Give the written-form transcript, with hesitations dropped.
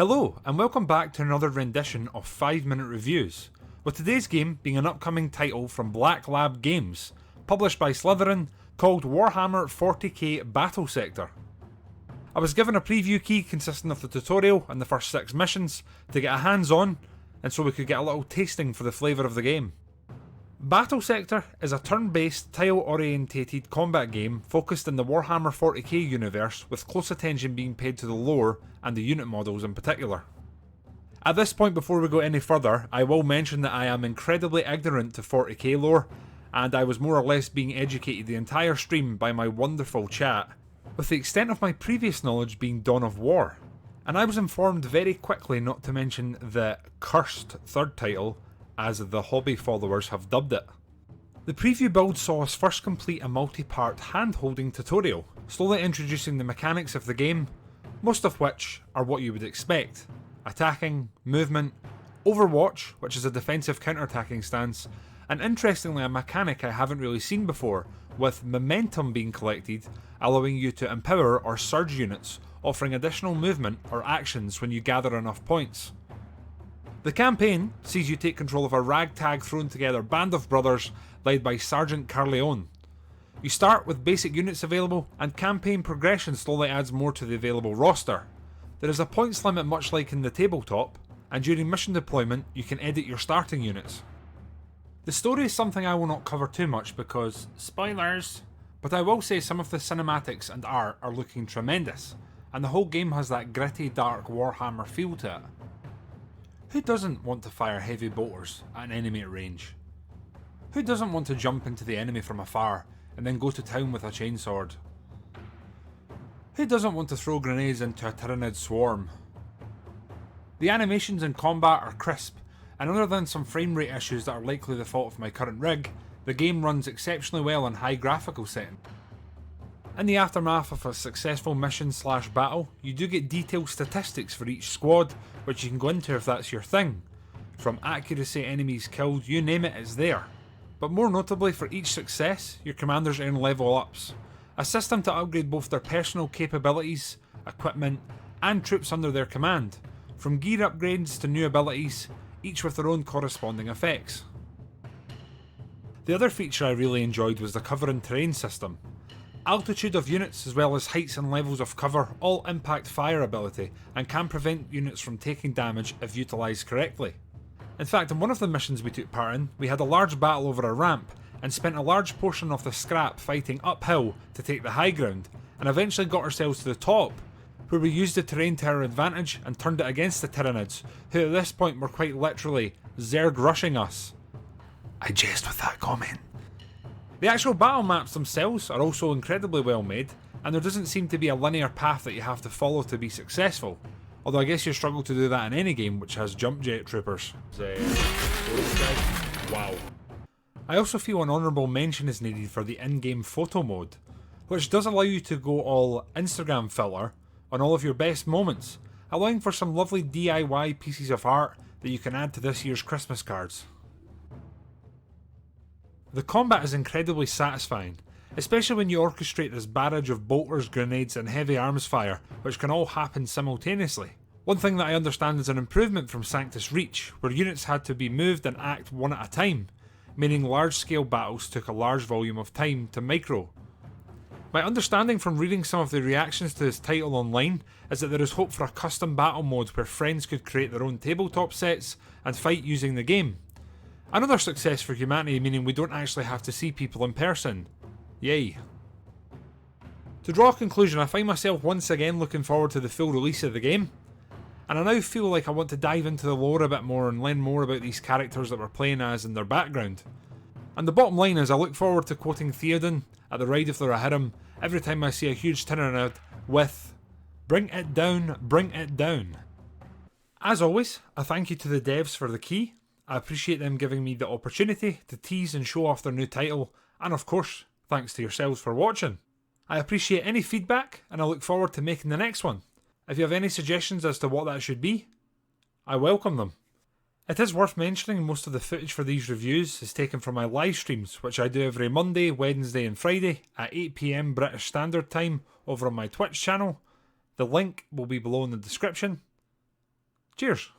Hello, and welcome back to another rendition of 5-minute reviews, with today's game being an upcoming title from Black Lab Games, published by Slytherin, called Warhammer 40k Battle Sector. I was given a preview key consisting of the tutorial and the first 6 missions to get a hands-on, and so we could get a little tasting for the flavour of the game. Battle Sector is a turn-based, tile-orientated combat game focused in the Warhammer 40k universe, with close attention being paid to the lore and the unit models in particular. At this point, before we go any further, I will mention that I am incredibly ignorant to 40k lore, and I was more or less being educated the entire stream by my wonderful chat, with the extent of my previous knowledge being Dawn of War, and I was informed very quickly not to mention the cursed third title, as the hobby followers have dubbed it. The preview build saw us first complete a multi-part hand-holding tutorial, slowly introducing the mechanics of the game, most of which are what you would expect: attacking, movement, overwatch, which is a defensive counter-attacking stance, and interestingly a mechanic I haven't really seen before, with momentum being collected, allowing you to empower or surge units, offering additional movement or actions when you gather enough points. The campaign sees you take control of a ragtag thrown together band of brothers led by Sergeant Carleone. You start with basic units available, and campaign progression slowly adds more to the available roster. There is a points limit much like in the tabletop, and during mission deployment you can edit your starting units. The story is something I will not cover too much because, spoilers, but I will say some of the cinematics and art are looking tremendous, and the whole game has that gritty, dark Warhammer feel to it. Who doesn't want to fire heavy bolters at an enemy at range? Who doesn't want to jump into the enemy from afar and then go to town with a chainsword? Who doesn't want to throw grenades into a Tyrannid swarm? The animations in combat are crisp, and other than some frame rate issues that are likely the fault of my current rig, the game runs exceptionally well in high graphical setting. In the aftermath of a successful mission/battle, you do get detailed statistics for each squad, which you can go into if that's your thing. From accuracy, enemies killed, you name it, it's there. But more notably, for each success, your commanders earn level ups, a system to upgrade both their personal capabilities, equipment, and troops under their command, from gear upgrades to new abilities, each with their own corresponding effects. The other feature I really enjoyed was the cover and terrain system. Altitude of units as well as heights and levels of cover all impact fire ability and can prevent units from taking damage if utilised correctly. In fact, in one of the missions we took part in, we had a large battle over a ramp and spent a large portion of the scrap fighting uphill to take the high ground, and eventually got ourselves to the top, where we used the terrain to our advantage and turned it against the Tyrannids, who at this point were quite literally Zerg rushing us. I jest with that comment. The actual battle maps themselves are also incredibly well made, and there doesn't seem to be a linear path that you have to follow to be successful, although I guess you struggle to do that in any game which has jump jet troopers. Wow. I also feel an honourable mention is needed for the in-game photo mode, which does allow you to go all Instagram filler on all of your best moments, allowing for some lovely DIY pieces of art that you can add to this year's Christmas cards. The combat is incredibly satisfying, especially when you orchestrate this barrage of bolters, grenades and heavy arms fire, which can all happen simultaneously. One thing that I understand is an improvement from Sanctus Reach, where units had to be moved and act one at a time, meaning large scale battles took a large volume of time to micro. My understanding from reading some of the reactions to this title online is that there is hope for a custom battle mode where friends could create their own tabletop sets and fight using the game. Another success for humanity, meaning we don't actually have to see people in person. Yay. To draw a conclusion, I find myself once again looking forward to the full release of the game, and I now feel like I want to dive into the lore a bit more and learn more about these characters that we're playing as and their background. And the bottom line is I look forward to quoting Theoden at the Ride of the Rohirrim every time I see a huge Tyrannid with "Bring it down, bring it down." As always, a thank you to the devs for the key. I appreciate them giving me the opportunity to tease and show off their new title, and of course, thanks to yourselves for watching. I appreciate any feedback, and I look forward to making the next one. If you have any suggestions as to what that should be, I welcome them. It is worth mentioning most of the footage for these reviews is taken from my live streams, which I do every Monday, Wednesday and Friday at 8 PM British Standard Time over on my Twitch channel. The link will be below in the description. Cheers!